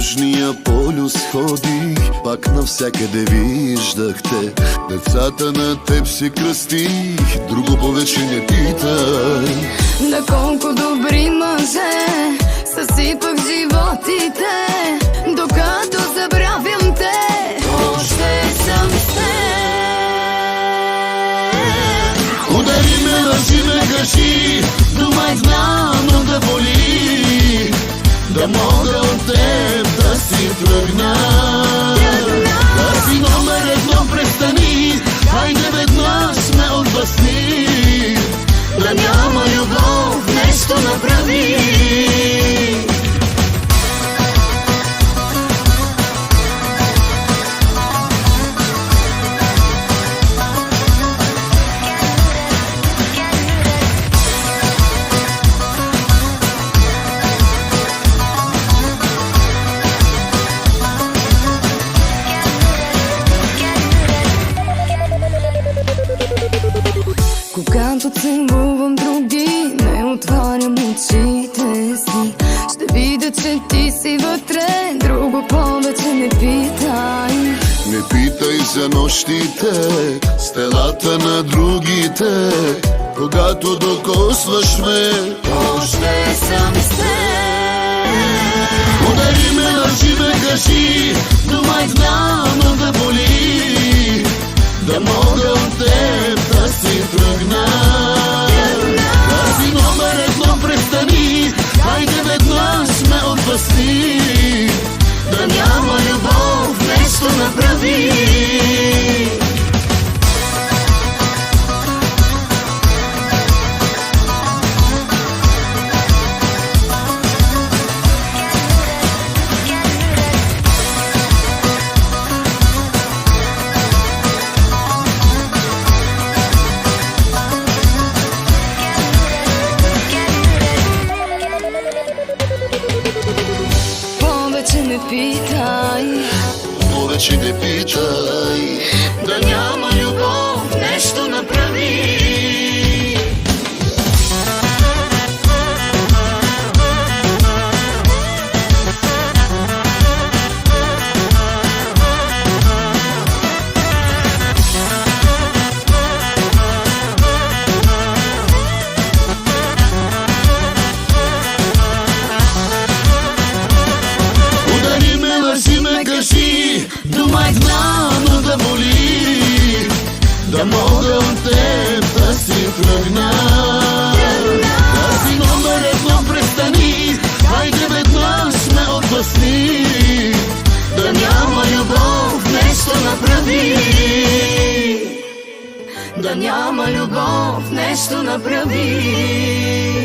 Южния полюс ходих, пак навсякъде виждахте. Децата на теб си кръстих, друго повече не питай. На колко добри мъже съсипах животите, докато забравям те, още съм с теб. Удари ме, лъжи ме, кажи, думай знано да боли, да мога от теб да си тръгна. Да си номер едно, престани, хайде веднъж ме отблъсни. Да няма любов, нещо направи. Когато целувам други, не отварям очите си. Ще видя, че ти си вътре, друго повече не питай. Не питай за нощите, стелата на другите. Когато докосваш ме, още съм с теб. Удари ме, лъжи ме, кажи, думай знано да боли, да мога от теб да си тръгна. Да си номер едно, престани, хайде веднъж ме отблъсни. Да няма любов, нещо направи. Повече не питай, Повече не питай, да няма любов, нещо направи. Думай знано да боли, да мога от теб да си тръгна. Да си номер едно, престани, хайде веднъж ме отблъсни. Да няма любов, нещо направи. Да няма любов, нещо направи.